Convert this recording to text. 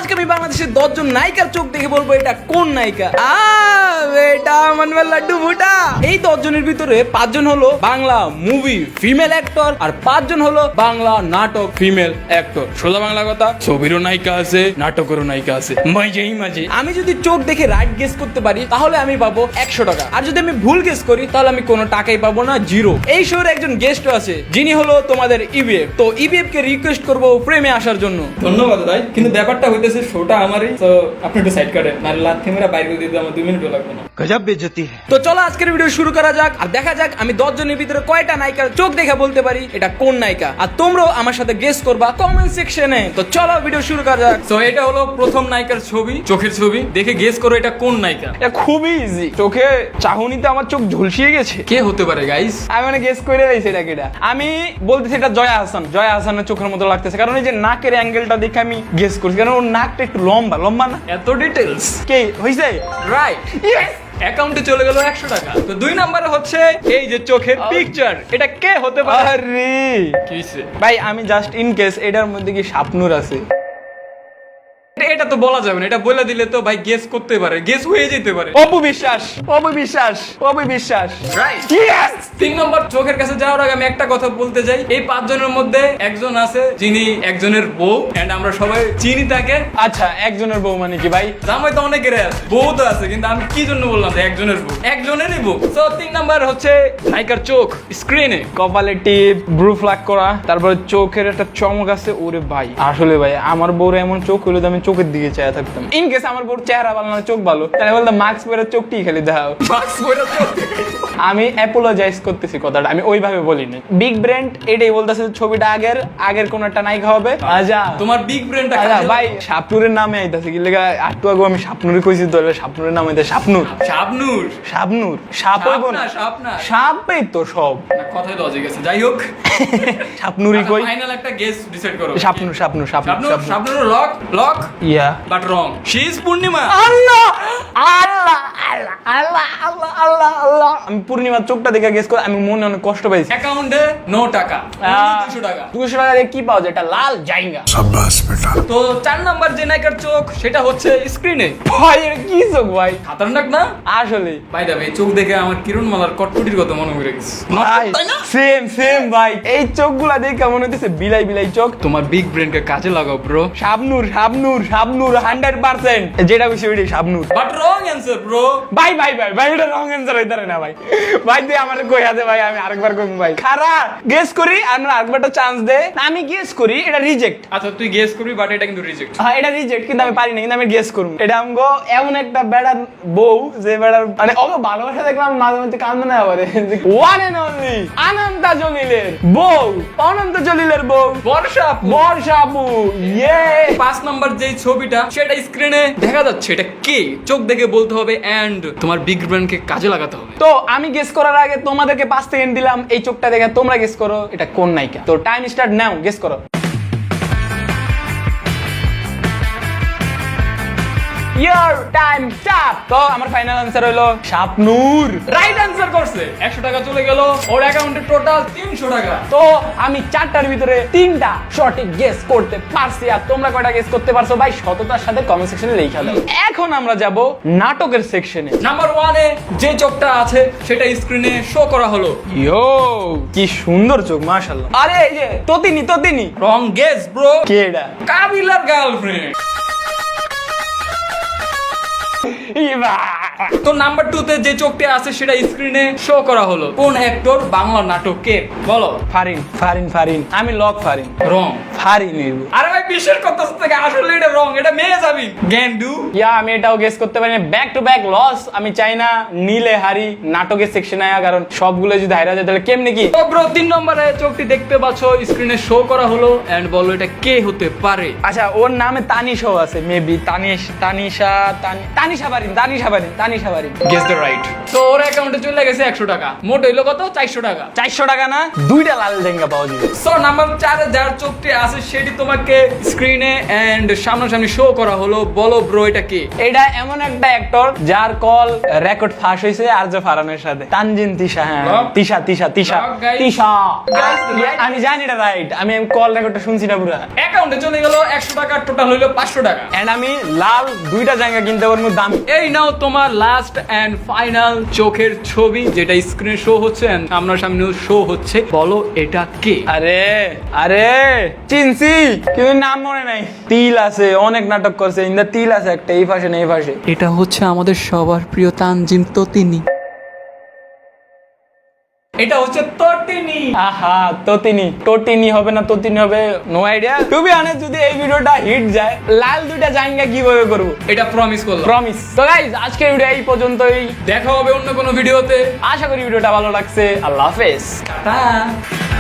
আজকে আমি বাংলাদেশের 10 জন নায়িকার চোখ দেখে বলবো এটা কোন নায়িকা। বেটা মনমে লাড্ডু ফুটা। এই 10 জনের ভিতরে 5 জন হলো বাংলা মুভি ফিমেল অ্যাক্টর আর 5 জন হলো বাংলা নাটক ফিমেল অ্যাক্টর। সোজা বাংলা কথা, ছবিরও নায়িকা আছে, নাটকেরও নায়িকা আছে, মাঝেই মাঝে। আমি যদি চোখ দেখে রাইট গেস করতে পারি তাহলে আমি পাবো 100 টাকা, আর যদি আমি ভুল গেস করি তাহলে আমি কোনো টাকাই পাবো না, জিরো। এই শোর একজন গেস্ট আছে যিনি হলো তোমাদের ইবিএফ। তো ইবিএফ কে রিকোয়েস্ট করবো প্রেমে আসার জন্য। ধন্যবাদ ভাই, কিন্তু ব্যাপারটা হইতেছে শোটা আমারই, তো আপনি একটু সাইড করেন, না লাথি মেরা বাইরে করে দিতে আমার 2 মিনিটও লাগবে না। গজব বেইজ্জতি है। তো চলো আজকের ভিডিও শুরু করা যাক, আর দেখা যাক আমি 10 জনের ভিতরে কয়টা নায়িকার চোখ দেখে বলতে পারি এটা কোন নায়িকা, আর তোমরাও আমার সাথে গেস করবা কমেন্ট সেকশনে। তো চলো ভিডিও শুরু করা যাক। তো এটা হলো প্রথম নায়িকার ছবি, চোখের ছবি দেখে গেস করো এটা কোন নায়িকা। এটা খুবই ইজি, চোখে চাহনিতে আমার চোখ ঝলসিয়ে গেছে। কে হতে পারে গাইস? আমি মানে গেস করে দিয়েছি এটা কেটা। আমি বলতেছি এটা জয়া হাসান। জয়া হাসানের চোখের মতো লাগতেছে, কারণ এই যে নাকের অ্যাঙ্গেলটা দেখে আমি গেস করছি, কারণ ওর নাকটা একটু লম্বা লম্বা না। এত ডিটেলস? কে হইছে? রাইট, অ্যাকাউন্টে চলে গেল 100 টাকা। তো 2 নম্বরে হচ্ছে এই যে চোখের পিকচার, এটা কে হতে পারে? আরে কিসে ভাই, আমি জাস্ট ইন কেস এটার মধ্যে কি শাপনুর আছে। এটা তো বলা যাবে না, এটা বলে দিলে তো ভাই গেস করতে পারে, গেস হয়ে যেতে পারে। অপু বিশ্বাস, অপু বিশ্বাস, অপু বিশ্বাস। রাইট। ইয়েস। 3 নম্বর চোখের কাছে যাওয়ার আগে আমি একটা কথা বলতে চাই, এই 5 জনের মধ্যে একজন আছে যিনি একজনের বউ, এন্ড আমরা সবাই চিনি তাকে। আচ্ছা, একজনের বউ মানে কি ভাই? জামাই তো অনেকের আছে, বউ তো আছে, কিন্তু আমি কি জন্য বললাম যে একজনের বউ, একজনেরই বউ। তো 3 নাম্বার হচ্ছে নায়িকার চোখ স্ক্রিনে, কপালে টিপ, ব্রু ফ্লাক করা, তারপরে চোখের একটা চমক আছে। ওরে ভাই, আসলে ভাই আমার বউর এমন চোখ হইলো তো আমি চোখের দিকে চেয়ে থাকতাম। ইন কেস আমার বউর চেহারা ভালো না, চোখ ভালো, তাহলে বলতাম মাস্ক পরে চোখটি খালি দাও। মাস্ক পরে চোখ। আমি অ্যাপোলোজাইজ করতেছি কথাটা, আমি ওইভাবে বলিনি। বিগ ব্রেন এটাই বলতেছে ছবিটা আগের কোন একটা নায়িকা হবে। আজা তোমার বিগ ব্রেনটা আজা ভাই, শাপনুরের নামে আইতাছে কি লেগা? একটু আগে আমি শাপনুরে কইছি, তো শাপনুরের নাম আইতাছে শাপনুর। শাবনুর, শাপনুর, সাপ হইব না? সাপই তো সব না, কথাই লজিক আছে। যাই হোক, শাপনুরই কই। ফাইনাল একটা গেস ডিসাইড করো। Shabnur, Shabnur, Shabnur, Shabnur. Shabnur lock lock, yeah but wrong. She is Purnima. Allah Allah Allah Allah Allah Allah Allah. আমি পূর্ণিমার চোখটা দেখে গেস করে আমি মনে অনেক কষ্ট পাইছি। অ্যাকাউন্টে 9 টাকা, 200 টাকা। 200 টাকা দিয়ে কি পাওয়া যায়? এটা লাল জাইঙ্গা। शाबाश बेटा। তো 4 নাম্বার যে নায়িকার চোখ সেটা হচ্ছে স্ক্রিনে। ভাই এটা কি চোখ ভাই? খাতারনাক না? আসলে ভাই দা ভাই, চোখ দেখে আমার কিরণমালার কটকটির কথা মনে পড়ে গেছে। ভাই তাই না? সেম সেম ভাই, এই চোখগুলা দেখে মনে হচ্ছে বিলাই বিলাই চোখ। তোমার বিগ ব্রেনকে কাজে লাগাও ব্রো। শাবনুর, শাবনুর, শাবনুর 100%। যেটা বেশি ওইটাই Shabnur. But wrong answer bro. ভাই ভাই ভাই ভাই, এটা রং অ্যান্সার হইতে পারে না ভাই। ভাই তুই আমার কই আছে ভাই, আমি আরেকবার কইব ভাই। খারাপ গেস করি, আমরা আরেকবারটা চান্স দে। আমি গেস করি এটা রিজেক্ট। আচ্ছা তুই গেস করবি, বাট এটা কিন্তু রিজেক্ট। হ্যাঁ এটা রিজেক্ট, কিন্তু আমি পারি না, কিন্তু আমি গেস করব। এটা আমগো এমন একটা বেড়ার বউ, যে বেড়ার মানে ওকে ভালোবাসা দেখলাম মাঝে মধ্যে কান্দে না আবার। ওয়ান এন্ড অনলি অনন্ত জলিলের বউ, অনন্ত জলিলের বউ বর্ষা। বর্ষা আপু। ইয়ে 5 নাম্বার যেই ছবিটা সেটা স্ক্রিনে দেখা যাচ্ছে, এটা কে? চোখ দেখে বলতে হবে, এন্ড তোমার বিগ ব্রেনকে কাজে লাগাতে হবে। তো আমি গেস করার আগে তোমাদেরকে 5 সেকেন্ড দিলাম, এই চোখটা দেখে তোমরা গেস করো এটা কোন নায়িকা। তো টাইম স্টার্ট নাও, গেস করো। Your time start. তো আমার ফাইনাল আনসার হলো শাপনুর। রাইট অ্যানসার করছে, 100 টাকা চলে গেল ওর অ্যাকাউন্টে, টোটাল 300 টাকা। তো আমি 4টার ভিতরে 3টা সঠিক গেস করতে পারছি, আর তোমরা কয়টা গেস করতে পারছো ভাই সততার সাথে কমেন্ট সেকশনে লিখে দাও। এখন আমরা যাব নাটকের সেকশনে। নাম্বার 1 এ যে চোখটা আছে সেটা স্ক্রিনে শো করা হলো। ইয়ো কি সুন্দর চোখ, মাশাআল্লাহ। আরে এই যে ততিনি, ততিনি। রং গেস ব্রো। কে এটা? কাবিলার গার্লফ্রেন্ড। তো নাম্বার 2 তে যে চোখটি আছে সেটা স্ক্রিনে শো করা হলো। কোন অ্যাক্টর, বাংলা নাটকে? বলো। ফারিন, ফারিন, ফারিন। আমি লক ফারিন। রং। ফারিন। আরে ভাই বিশ্বাস করতেছ থেকে আসলে এটা রং, এটা মেয়ে যাবি গ্যান্ডু। ইয়া আমি এটাও গেস করতে পারি না, ব্যাক টু ব্যাক লস। আমি চাই না নীলে হারি নাটকের সেকশনে আয়া, কারণ সবগুলো যদি হাইরা যায় তাহলে কেমনে কি। তো ব্রো 3 নম্বরে চোখটি দেখতে পাচ্ছো স্ক্রিনে শো করা হলো, এন্ড বলো এটা কে হতে পারে? আচ্ছা ওর নামে তানিশাও আছে, মেবি তানিশা, তানিশা বারিন, তানিশা বারিন, তানিশা বাড়ি। Guess the right. তো ওর অ্যাকাউন্টে চলে গেছে 100 টাকা, মোট হইলো কত? 400 টাকা। 400 টাকা না, 2টা লাল লেহেঙ্গা পাওয়া যাবে। সো নাম্বার 4 এ যার চোখটি আছে সেটি তোমাকে স্ক্রিনে এন্ড সামনাসামনি শো করা হলো। বলো ব্রো এটা কি? এটা এমন একটা অ্যাক্টর যার কল রেকর্ড ফাঁস হয়েছে আরজ ফারানের সাথে, তানজিন তিশা। হ্যাঁ, Lock. Tisha Tisha Tisha Lock, guys. Tisha. Guys, right. আমি জানি এটা রাইট, আমি কল রেকর্ডটা শুনছি না পুরো। অ্যাকাউন্টে চলে গেল 100 টাকা, টোটাল হইলো 500 টাকা। এন্ড আমি লাল 2টা জায়গা কিনতে পারবো দাম। এই নাও তোমার লাস্ট এন্ড ফাইনাল চোখের ছবি, যেটা স্ক্রিনে শো হচ্ছে and আপনার সামনেও শো হচ্ছে। বলো এটা কে? আরে আরে চিনছি, কিন্তু নাম মনে নাই। তিল আছে, অনেক নাটক করছে, ইন্দা তিল আছে একটা এই পাশে না এই পাশে। এটা হচ্ছে আমাদের সবার প্রিয় তানজিম ততিনি। এটা হচ্ছে তটিনি। আহা, তোতিনি হবে না ততিনি হবে, no idea. To be honest, যদি এই ভিডিওটা হিট যায়, লাল 2টা জায়গা কিভাবে করবো এটা প্রমিস করলাম। প্রমিস। তো গাইজ, আজকের ভিডিও এই পর্যন্তই। দেখা হবে অন্য কোনো ভিডিওতে। আশা করি ভিডিওটা ভালো লাগছে। আল্লাহ হাফেজ। টাটা।